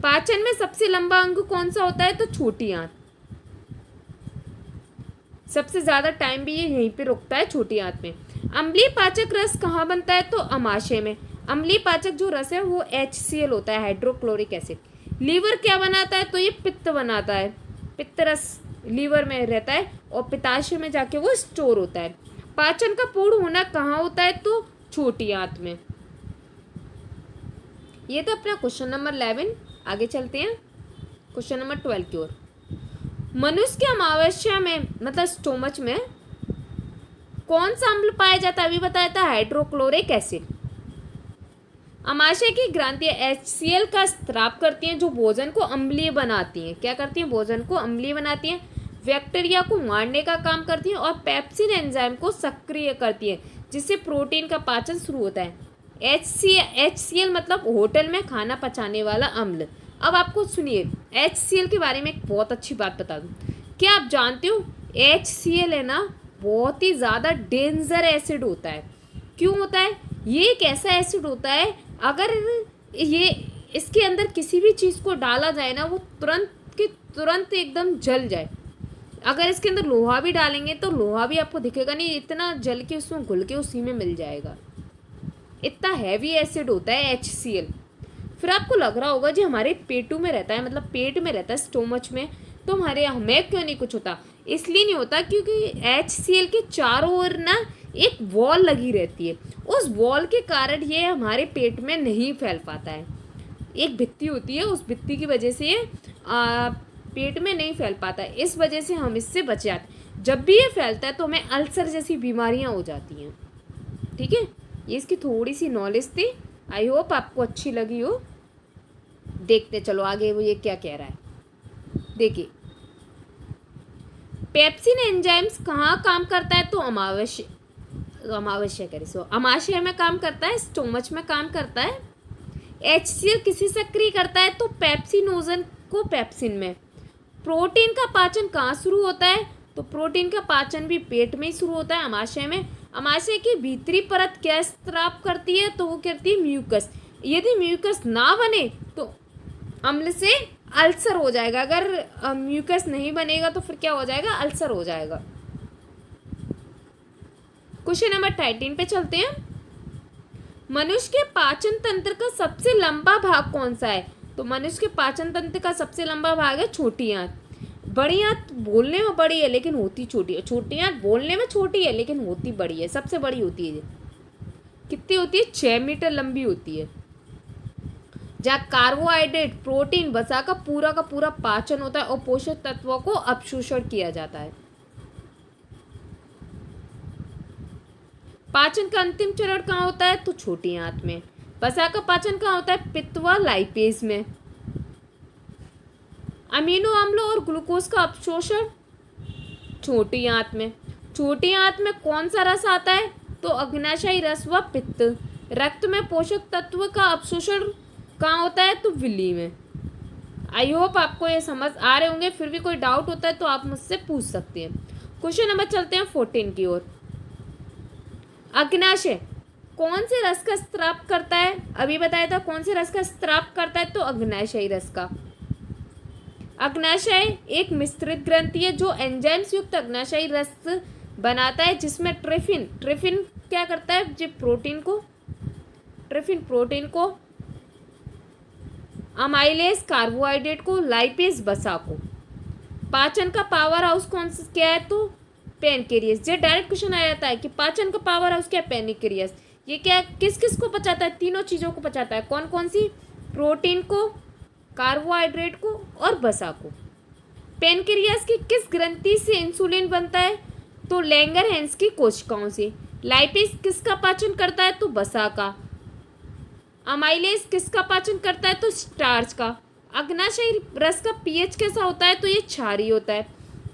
पाचन में सबसे लंबा अंग कौन सा होता है, तो छोटी आंत। सबसे ज्यादा टाइम भी ये यहीं पे रुकता है, छोटी आंत में। अम्लीय पाचक रस कहाँ बनता है, तो अमाशय में। अम्लीय पाचक जो रस है वो HCl होता है, हाइड्रोक्लोरिक एसिड। लीवर क्या बनाता है, तो ये पित्त बनाता है। पित्त रस लीवर में रहता है और पित्ताशय में जाके वो स्टोर होता है। पाचन का पूर्ण होना कहाँ होता है, तो छोटी आंत में। ये तो अपना क्वेश्चन नंबर 11। आगे चलते हैं क्वेश्चन नंबर 12 की ओर। मनुष्य के अमावस्या में मतलब स्टोमच में कौन सा अम्ल पाया जाता है, अभी बताया था हाइड्रोक्लोरिक एसिड। अमाशय की ग्रंथियां HCl का स्राव करती हैं जो भोजन को अम्लीय बनाती हैं। क्या करती हैं? भोजन को अम्लीय बनाती हैं। बैक्टीरिया को मारने का काम करती हैं और पेप्सिन एंजाइम को सक्रिय करती है जिससे प्रोटीन का पाचन शुरू होता है। HCl मतलब होटल में खाना पचाने वाला अम्ल। अब आपको सुनिए, HCl के बारे में एक बहुत अच्छी बात बता दूं। क्या आप जानते हो HCl है ना, बहुत ही ज़्यादा डेंजर एसिड होता है। क्यों होता है? ये एक ऐसा एसिड होता है, अगर ये इसके अंदर किसी भी चीज़ को डाला जाए ना, वो तुरंत के तुरंत एकदम जल जाए। अगर इसके अंदर लोहा भी डालेंगे तो लोहा भी आपको दिखेगा नहीं, इतना जल के उसमें घुल के उसी में मिल जाएगा। इतना हैवी एसिड होता है HCl। फिर आपको लग रहा होगा जी हमारे पेटू में रहता है, मतलब पेट में रहता है, स्टोमच में, तो हमें क्यों नहीं कुछ होता? इसलिए नहीं होता क्योंकि HCl के चारों ओर ना एक वॉल लगी रहती है। उस वॉल के कारण ये हमारे पेट में नहीं फैल पाता है। एक भित्ति होती है, उस भित्ति की वजह से ये पेट में नहीं फैल पाता है। इस वजह से हम इससे बच जाते हैं। जब भी ये फैलता है तो हमें अल्सर जैसी बीमारियां हो जाती हैं। ठीक है, ये इसकी थोड़ी सी नॉलेज थी। आई होप आपको अच्छी लगी हो। देखते चलो आगे वो ये क्या कह रहा है। देखिए, पेप्सिन एंजाइम्स कहाँ काम करता है? तो अमाशय में काम करता है, स्टोमच में काम करता है। HCl किसे सक्रिय करता है? तो पेप्सिनोजन को पेप्सिन में। प्रोटीन का पाचन कहाँ शुरू होता है? तो प्रोटीन का पाचन भी पेट में ही शुरू होता है, अमाशय में। अमाशय की भीतरी परत क्या स्राव करती है? तो वो करती है म्यूकस। यदि म्यूकस ना बने तो अम्ल से अल्सर हो जाएगा। अगर म्यूकस नहीं बनेगा तो फिर क्या हो जाएगा? अल्सर हो जाएगा। क्वेश्चन नंबर 13 पे चलते हैं। मनुष्य के पाचन तंत्र का सबसे लंबा भाग कौन सा है? तो मनुष्य के पाचन तंत्र का सबसे लंबा भाग है छोटी आंत। बड़ी आंत बोलने में बड़ी है लेकिन होती छोटी है। छोटी आंत बोलने में छोटी है लेकिन होती बड़ी है, सबसे बड़ी होती है। कितनी होती है? 6 मीटर लंबी होती है। जहाँ कार्बोहाइड्रेट, प्रोटीन, वसा का पूरा पाचन होता है और पोषक तत्वों को अपशोषण किया जाता है। पाचन का अंतिम चरण कहाँ होता है? तो छोटी आंत में। वसा का पाचन कहाँ होता है? पित्त व लाइपेज में। अमीनो अम्लों और ग्लूकोज का अपशोषण छोटी आंत में। छोटी आंत में कौन सा रस आता है? तो अग्नाशयी रस व पित्त। रक्त में पोषक तत्व का अपशोषण कहाँ होता है? तो विली में। आई होप आपको ये समझ आ रहे होंगे। फिर भी कोई डाउट होता है तो आप मुझसे पूछ सकते हैं। क्वेश्चन नंबर चलते हैं 14 की ओर। अग्नाशय कौन से रस का स्राव करता है? अभी बताया था कौन से रस का स्राव करता है? तो अग्नाशयी रस का। अग्नाशय एक मिश्रित ग्रंथि है जो एंजाइम्स युक्त अग्नाशयी रस बनाता है जिसमें ट्रिफिन क्या करता है? जो प्रोटीन को, अमाइलेज कार्बोहाइड्रेट को, लाइपेज वसा को। पाचन का पावर हाउस कौन सा क्या है? तो पेनक्रियास। ये डायरेक्ट क्वेश्चन आ जाता है कि पाचन का पावर हाउस क्या है? पेनक्रियास। ये क्या किस किस को पचाता है? तीनों चीज़ों को पचाता है। कौन कौन सी? प्रोटीन को, कार्बोहाइड्रेट को और वसा को। पेनक्रियास की किस ग्रंथि से इंसुलिन बनता है? तो लैंगरहैंस की कोशिकाओं से। लाइपेज किसका पाचन करता है? तो वसा का। अमाइलेज किसका पाचन करता है? तो स्टार्च का। अग्नाशयी रस का पीएच कैसा होता है? तो ये क्षारीय होता है।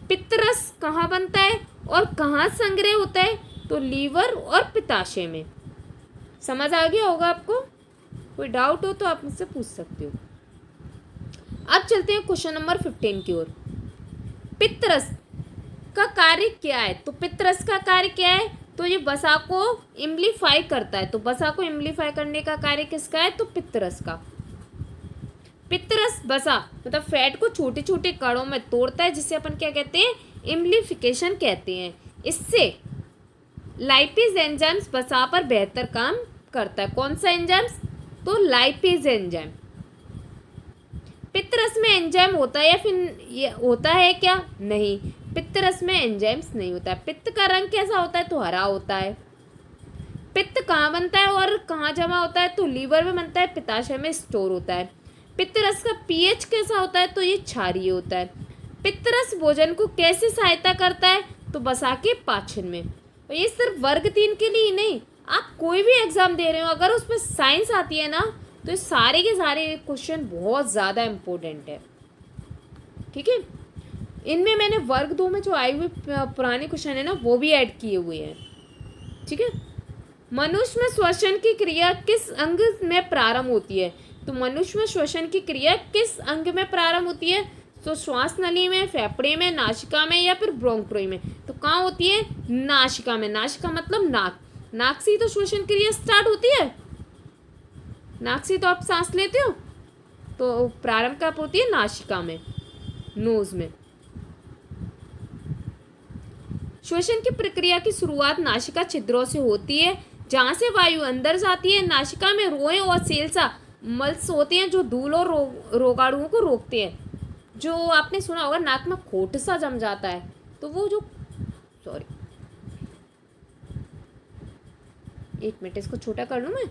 पित्त रस कहाँ बनता है और कहाँ संग्रह होता है? तो लीवर और पित्ताशय में। समझ आ गया होगा आपको। कोई डाउट हो तो आप मुझसे पूछ सकते हो। अब चलते हैं क्वेश्चन नंबर 15 की ओर। पित्त रस का कार्य क्या है? तो पित्त रस का कार्य क्या है? तो ये वसा को इम्प्लीफाई करता है। तो वसा को इम्प्लीफाई करने का कार्य किसका है? तो पित्त रस का। पित्त रस वसा मतलब फैट को छोटे छोटे कणों में तोड़ता है जिसे अपन क्या कहते हैं? इम्प्लीफिकेशन कहते हैं। इससे लाइपेज एंजाइम्स वसा पर बेहतर काम करता है। कौन सा एंजाइम्स? तो लाइपेज एंजाइम। पित्त रस में एंजाइम होता है या फिर ये होता है क्या? नहीं, पित्त रस में एंजाइम्स नहीं होता है। पित्त का रंग कैसा होता है? तो हरा होता है। पित्त कहाँ बनता है और कहाँ जमा होता है? तो लीवर में बनता है, पित्ताशय में स्टोर होता है। पित्त रस का पीएच कैसा होता है? तो ये क्षारीय होता है। पित्त रस भोजन को कैसे सहायता करता है? तो वसा के पाचन में। और ये सिर्फ वर्ग 3 के लिए ही नहीं, आप कोई भी एग्ज़ाम दे रहे हो, अगर उसमें साइंस आती है ना, तो ये सारे के सारे क्वेश्चन बहुत ज़्यादा इम्पोर्टेंट है। ठीक है, इनमें मैंने वर्ग 2 में जो आए हुए पुराने क्वेश्चन है ना, वो भी ऐड किए हुए हैं। ठीक है, मनुष्य में श्वसन की क्रिया किस अंग में प्रारंभ होती है? तो मनुष्य में श्वसन की क्रिया किस अंग में प्रारंभ होती है? तो श्वास नली में, फेफड़े में, नासिका में या फिर ब्रोंक्रोई में? तो कहाँ होती है? नासिका में। नासिका मतलब नाक, नाक से ही तो श्वसन क्रिया स्टार्ट होती है, नाक से तो आप सांस लेते हो, तो प्रारंभ कब होती है? नासिका में, नोज में। श्वसन की प्रक्रिया की शुरुआत नासिका छिद्रों से होती है, जहाँ से वायु अंदर जाती है। नासिका में रोए और सेल्सा मल्स होते हैं जो धूल और रोगाणुओं को रोकते हैं। जो आपने सुना होगा नाक में खोट सा जम जाता है, तो वो जो एक मिनट इसको छोटा कर लूँ मैं।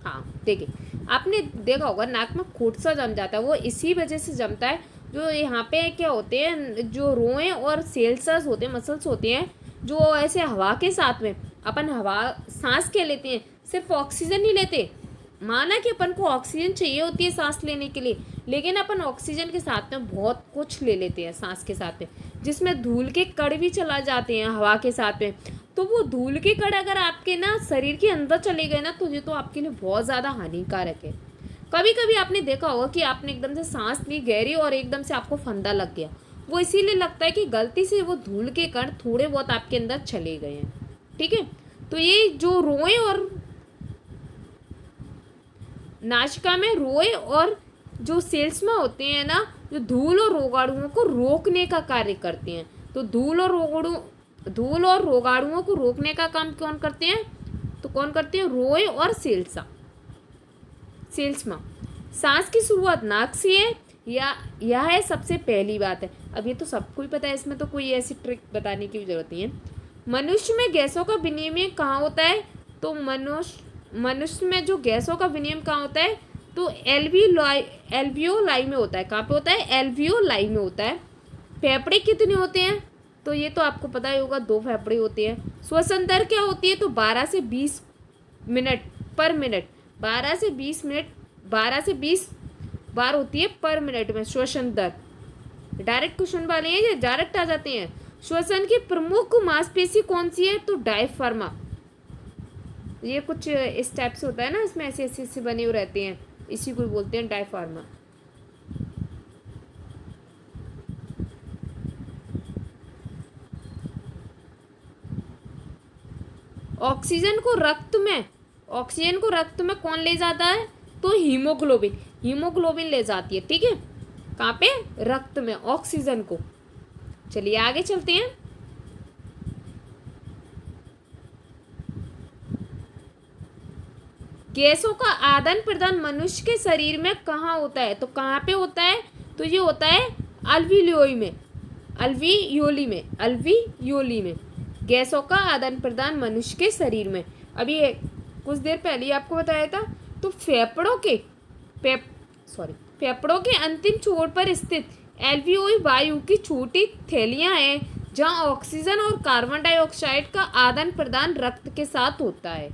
हाँ देखिए, आपने देखा होगा नाक में खोट सा जम जाता है, वो इसी वजह से जमता है। जो यहाँ पे क्या होते हैं, जो रोए और सेल्सस होते हैं, मसल्स होते हैं, जो ऐसे हवा के साथ में अपन हवा सांस के लेते हैं, सिर्फ ऑक्सीजन नहीं लेते। माना कि अपन को ऑक्सीजन चाहिए होती है सांस लेने के लिए, लेकिन अपन ऑक्सीजन के साथ में बहुत कुछ ले लेते हैं सांस के साथ में, जिसमें धूल के कण भी चला जाते हैं हवा के साथ में। तो वो धूल के कण अगर आपके ना शरीर के अंदर चले गए ना, तो ये तो आपके लिए बहुत ज़्यादा हानिकारक है। कभी कभी आपने देखा होगा कि आपने एकदम से सांस ली गहरी और एकदम से आपको फंदा लग गया, वो इसीलिए लगता है कि गलती से वो धूल के कण थोड़े बहुत आपके अंदर चले गए हैं। ठीक है, तो ये जो रोए और नासिका में रोए और जो सेल्स में होते हैं ना, जो धूल और रोगाणुओं को रोकने का कार्य करते हैं। तो धूल और रोगाणुओं को रोकने का काम कौन करते हैं? तो कौन करते हैं? रोए और सेल्समा। सांस की शुरुआत नाक से है, या यह है सबसे पहली बात है। अब ये तो सबको ही पता है, इसमें तो कोई ऐसी ट्रिक बताने की जरूरत नहीं है। मनुष्य में गैसों का विनिमय कहाँ होता है? तो मनुष्य में जो गैसों का विनिमय कहाँ होता है? तो एल्वियोलाई में होता है। कहाँ पे होता है? एल्वियोलाई में होता है। फेफड़े कितने होते हैं? तो ये तो आपको पता ही होगा, 2 फेफड़े होते हैं। श्वसन दर क्या होती है? तो 12 से 20 मिनट पर मिनट, 12 से 20 बार होती है पर मिनट में श्वसन दर। डायरेक्ट क्वेश्चन वाले हैं ये, डायरेक्ट आ जाते हैं। श्वसन की प्रमुख मांसपेशी कौन सी है? तो डायफ्राम। ये कुछ इस टाइप से होता है ना, इसमें ऐसे ऐसे बने हुए रहते हैं, इसी को बोलते हैं डायफ्राम। ऑक्सीजन को रक्त में कौन ले जाता है? तो हीमोग्लोबिन ले जाती है। ठीक है, कहाँ पे? रक्त में ऑक्सीजन को। चलिए आगे चलते हैं। गैसों का आदान प्रदान मनुष्य के शरीर में कहाँ होता है? तो कहाँ पे होता है? तो ये होता है अल्वियोली में गैसों का आदान प्रदान मनुष्य के शरीर में। अभी कुछ देर पहले आपको बताया था। तो फेफड़ों के अंतिम छोर पर स्थित एल्वियोई वायु की छोटी थैलियां हैं, जहां ऑक्सीजन और कार्बन डाइऑक्साइड का आदान प्रदान रक्त के साथ होता है।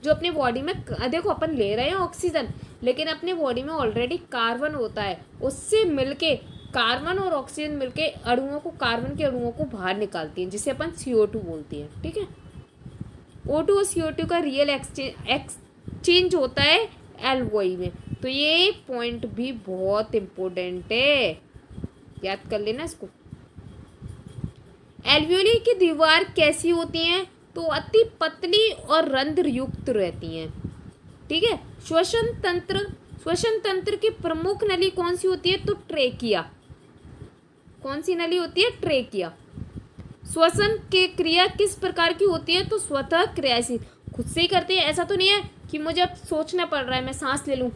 जो अपने बॉडी में, देखो अपन ले रहे हैं ऑक्सीजन, लेकिन अपने बॉडी में ऑलरेडी कार्बन होता है, उससे मिलके कार्बन और ऑक्सीजन मिलके कार्बन के अणुओं को बाहर निकालती हैं, जिसे अपन CO2 बोलते हैं। ठीक है, O2 और CO2 का रियल एक्सचेंज होता है एल्वियोई में। तो ये पॉइंट भी बहुत इम्पोर्टेंट है, याद कर लेना इसको। एल्वियोली की दीवार कैसी होती हैं? तो अति पतली और रंध्र युक्त रहती हैं। ठीक है, श्वसन तंत्र की प्रमुख नली कौन सी होती है? तो ट्रेकिया। कौन सी नली होती है? ट्रेकिया। श्वसन की क्रिया किस प्रकार की होती है? तो स्वतः क्रियाशील, खुद से ही करते हैं। ऐसा तो नहीं है कि मुझे अब सोचना पड़ रहा है, मैं सांस ले लूँ,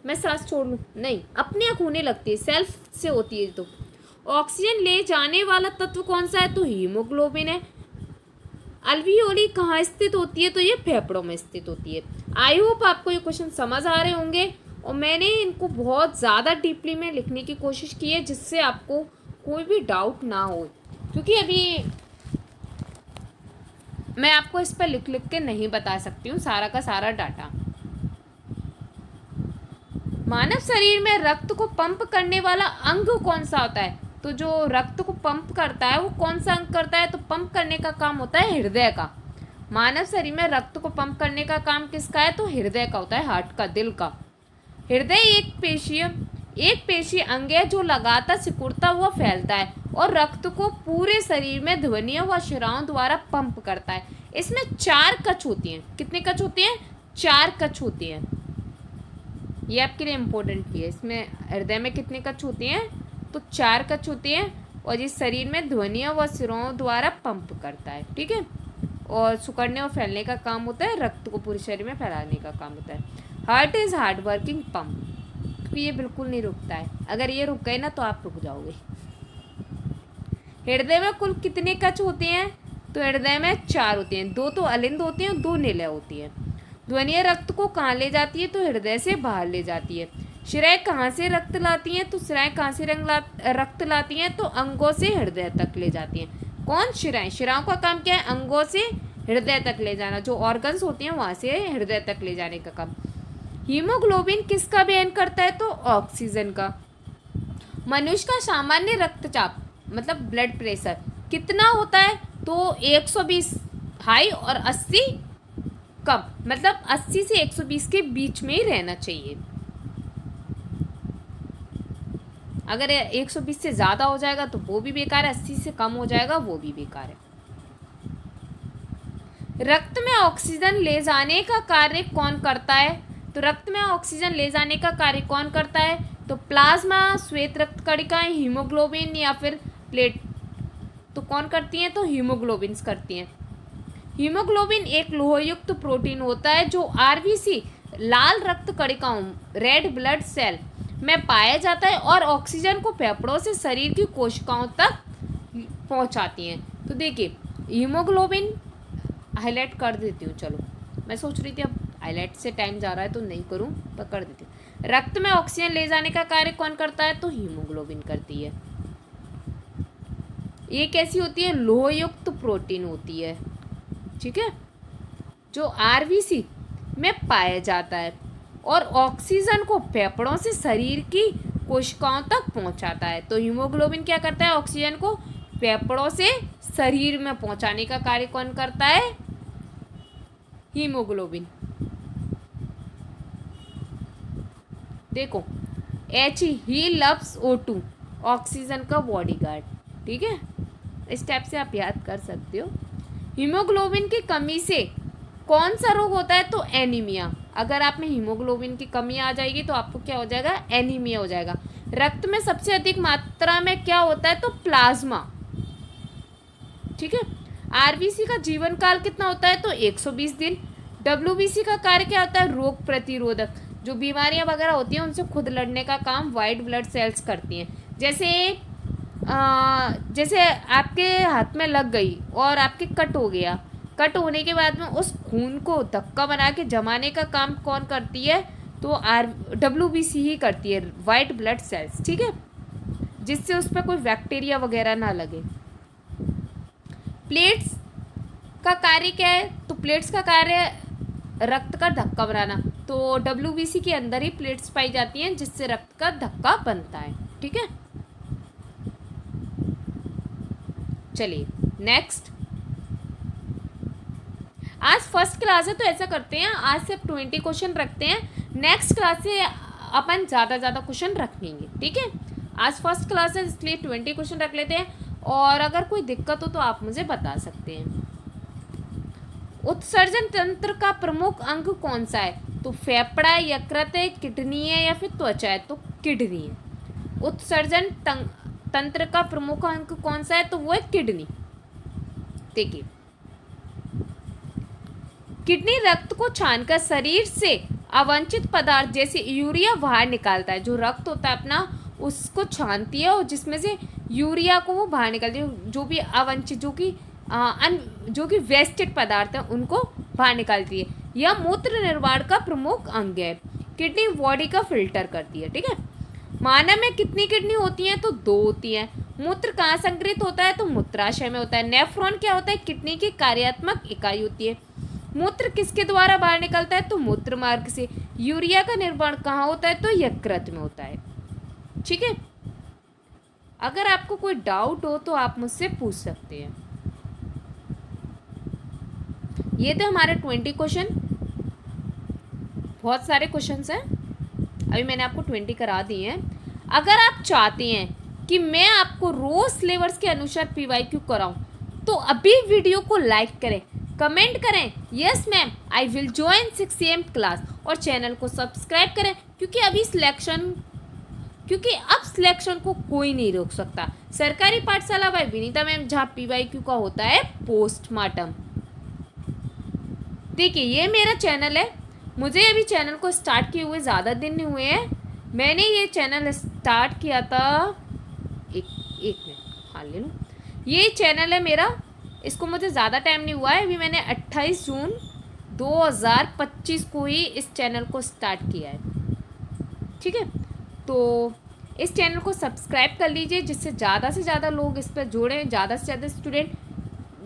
मैं सांस छोड़ लूँ, नहीं, अपने आप होने लगती है, सेल्फ से होती है। तो ऑक्सीजन ले जाने वाला तत्व कौन सा है? तो हीमोग्लोबिन है। अल्वियोली कहाँ स्थित होती है? तो ये फेफड़ों में स्थित होती है। आई होप आपको ये क्वेश्चन समझ आ रहे होंगे, और मैंने इनको बहुत ज़्यादा डीपली में लिखने की कोशिश की है, जिससे आपको कोई भी डाउट ना हो। क्योंकि अभी मैं आपको इस पर लिख लिख के नहीं बता सकती हूँ सारा का सारा डाटा। मानव शरीर में रक्त को पंप करने वाला अंग कौन सा होता है? तो जो रक्त को पंप करता है वो कौन सा अंग करता है? तो पंप करने का काम होता है हृदय का। मानव शरीर में रक्त को पंप करने का काम किसका है? तो हृदय का होता है, हार्ट का, दिल का। हृदय एक पेशीय अंग है जो लगातार सिकुड़ता हुआ फैलता है और रक्त को पूरे शरीर में ध्वनियों व शिराओं द्वारा पंप करता है। इसमें 4 कछ होती हैं। कितने कछ होती हैं? 4 कछ होती हैं। ये आपके लिए इम्पोर्टेंट भी है। इसमें हृदय में कितने कछ होती हैं? तो 4 कछ होती हैं और इस शरीर में ध्वनियों व शिराओं द्वारा पंप करता है, ठीक है। और सिकुड़ने और फैलने का काम होता है, रक्त को पूरे शरीर में फैलाने का काम होता है। Heart is hard working pump, क्योंकि ये बिल्कुल नहीं रुकता है। अगर ये रुक गए ना तो आप रुक जाओगे। हृदय में कुल कितने कछ होते हैं? तो हृदय में 4 होते हैं। 2 तो अलिंद होती हैं और 2 निलय होती हैं। ध्वनियाँ रक्त को कहाँ ले जाती है? तो हृदय से बाहर ले जाती है। शिराएं कहाँ से रक्त लाती हैं? तो शिराएं कहाँ से रक्त लाती हैं? तो अंगों से हृदय तक ले जाती हैं। कौन? शिराएं। शिराओं का काम क्या है? अंगों से हृदय तक ले जाना। जो ऑर्गन्स होती हैं वहाँ से हृदय तक ले जाने का काम। हीमोग्लोबिन किसका वहन करता है? तो ऑक्सीजन का। मनुष्य का सामान्य रक्तचाप मतलब ब्लड प्रेशर कितना होता है? तो 120 हाई और 80 कम, मतलब 80 से 120 के बीच में ही रहना चाहिए। अगर 120 से ज़्यादा हो जाएगा तो वो भी बेकार है, 80 से कम हो जाएगा वो भी बेकार है। रक्त में ऑक्सीजन ले जाने का कार्य कौन करता है? तो रक्त में ऑक्सीजन ले जाने का कार्य कौन करता है? तो प्लाज्मा, श्वेत रक्त कणिकाएं, हीमोग्लोबिन या फिर प्लेट। तो कौन करती हैं? तो हीमोग्लोबिन्स करती हैं। हीमोग्लोबिन एक लोहयुक्त प्रोटीन होता है जो आरबीसी लाल रक्त कणिकाओं रेड ब्लड सेल में पाया जाता है और ऑक्सीजन को फेफड़ों से शरीर की कोशिकाओं तक पहुंचाती हैं। तो देखिए हीमोग्लोबिन हाईलाइट कर देती हूँ। चलो मैं सोच रही थी अब हाईलाइट से टाइम जा रहा है तो नहीं करूँ, पर कर देती हूँ। रक्त में ऑक्सीजन ले जाने का कार्य कौन करता है? तो हीमोग्लोबिन करती है। ये कैसी होती है? लोहयुक्त प्रोटीन होती है, ठीक है, जो आरबीसी में पाया जाता है और ऑक्सीजन को फेफड़ों से शरीर की कोशिकाओं तक पहुंचाता है। तो हीमोग्लोबिन क्या करता है? ऑक्सीजन को फेफड़ों से शरीर में पहुंचाने का कार्य कौन करता है? हीमोग्लोबिन। देखो ही लव्स O2, ऑक्सीजन का बॉडीगार्ड, ठीक है। इस टाइप से आप याद कर सकते हो। हीमोग्लोबिन की कमी से कौन सा रोग होता है? तो एनीमिया। अगर आप में हीमोग्लोबिन की कमी आ जाएगी तो आपको क्या हो जाएगा? एनीमिया हो जाएगा। रक्त में सबसे अधिक मात्रा में क्या होता है? तो प्लाज्मा, ठीक है। आरबीसी का जीवन काल कितना होता है? तो 120 दिन। डब्ल्यूबीसी का कार्य क्या होता है? रोग प्रतिरोधक। जो बीमारियां वगैरह होती हैं उनसे खुद लड़ने का काम वाइट ब्लड सेल्स करती हैं। जैसे आपके हाथ में लग गई और आपके कट हो गया, कट होने के बाद में उस खून को धक्का बना के जमाने का काम कौन करती है? तो डब्ल्यूबीसी ही करती है, वाइट ब्लड सेल्स, ठीक है, जिससे उस पर कोई बैक्टीरिया वगैरह ना लगे। प्लेट्स का कार्य क्या है? तो प्लेट्स का कार्य रक्त का धक्का बनाना। तो डब्ल्यूबीसी के अंदर ही प्लेट्स पाई जाती हैं जिससे रक्त का धक्का बनता है, ठीक है। चलिए नेक्स्ट। आज फर्स्ट क्लास है तो ऐसा करते हैं, आज से 20 क्वेश्चन रखते हैं, नेक्स्ट क्लास से अपन ज़्यादा क्वेश्चन रखेंगे, ठीक है। आज फर्स्ट क्लास है इसलिए 20 क्वेश्चन रख लेते हैं, और अगर कोई दिक्कत हो तो आप मुझे बता सकते हैं। उत्सर्जन तंत्र का प्रमुख अंग कौन सा है? तो फेफड़ा, यकृत है, किडनी है या फिर त्वचा है? तो किडनी है। उत्सर्जन तंत्र का प्रमुख अंग कौन सा है? तो वो है किडनी। देखिए किडनी रक्त को छानकर शरीर से अवांछित पदार्थ जैसे यूरिया बाहर निकालता है। जो रक्त होता है अपना उसको छानती है और जिसमें से यूरिया को वो बाहर निकालती है, जो भी अवांछित जो कि वेस्टेड पदार्थ है उनको बाहर निकालती है। यह मूत्र निर्माण का प्रमुख अंग है। किडनी बॉडी का फिल्टर करती है, ठीक है। मानव में कितनी किडनी होती हैं? तो 2 होती हैं। मूत्र कहाँ संग्रहित होता है? तो मूत्राशय में होता है। नेफ्रॉन क्या होता है? किडनी की कार्यात्मक इकाई होती है। मूत्र किसके द्वारा बाहर निकलता है? तो मूत्र मार्ग से। यूरिया का निर्माण कहाँ होता है? तो यकृत में होता है। ठीक है, अगर आपको कोई डाउट हो तो आप मुझसे पूछ सकते हैं। ये थे हमारे 20 क्वेश्चन। बहुत सारे क्वेश्चंस हैं, अभी मैंने आपको 20 करा दिए हैं। अगर आप चाहते हैं कि मैं आपको रोज सिलेबस के अनुसार PYQ कराऊं तो अभी वीडियो को लाइक करें, कमेंट करें yes ma'am I will join 6 AM class, और चैनल को सब्सक्राइब करें, क्योंकि अब सिलेक्शन को कोई नहीं रोक सकता। सरकारी पाठशाला बाय विनीता मैम, जहाँ PYQ का होता है पोस्टमार्टम। देखिए ये मेरा चैनल है, मुझे अभी चैनल को स्टार्ट किए हुए ज़्यादा दिन नहीं हुए हैं। मैंने ये चैनल स्टार्ट किया था एक मिनट हाँ ले लूँ। ये चैनल है मेरा, इसको मुझे ज़्यादा टाइम नहीं हुआ है। अभी मैंने 28 जून 2025 को ही इस चैनल को स्टार्ट किया है। ठीक है, तो इस चैनल को सब्सक्राइब कर लीजिए, जिससे ज़्यादा से ज़्यादा लोग इस पर जुड़ें, ज़्यादा से ज़्यादा स्टूडेंट,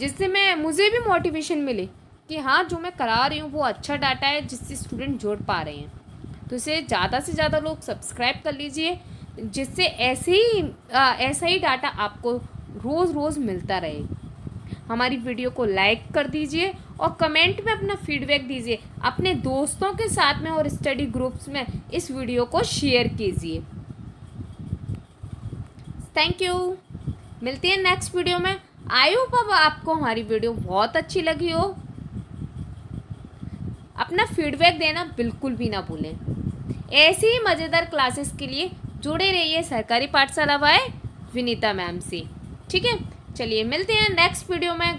जिससे मुझे भी मोटिवेशन मिले कि हाँ जो मैं करा रही हूँ वो अच्छा डाटा है जिससे स्टूडेंट जुड़ पा रहे हैं। तो इसे ज़्यादा से ज़्यादा लोग सब्सक्राइब कर लीजिए, जिससे ऐसा ही डाटा आपको रोज़ रोज़ मिलता रहे। हमारी वीडियो को लाइक कर दीजिए और कमेंट में अपना फीडबैक दीजिए। अपने दोस्तों के साथ में और स्टडी ग्रुप्स में इस वीडियो को शेयर कीजिए। थैंक यू, मिलती है नेक्स्ट वीडियो में। आई होप अब आपको हमारी वीडियो बहुत अच्छी लगी हो। अपना फीडबैक देना बिल्कुल भी ना भूलें। ऐसी ही मज़ेदार क्लासेस के लिए जुड़े रहिए सरकारी पाठशाला बाय विनीता मैम से। ठीक है, चलिए मिलते हैं नेक्स्ट वीडियो में।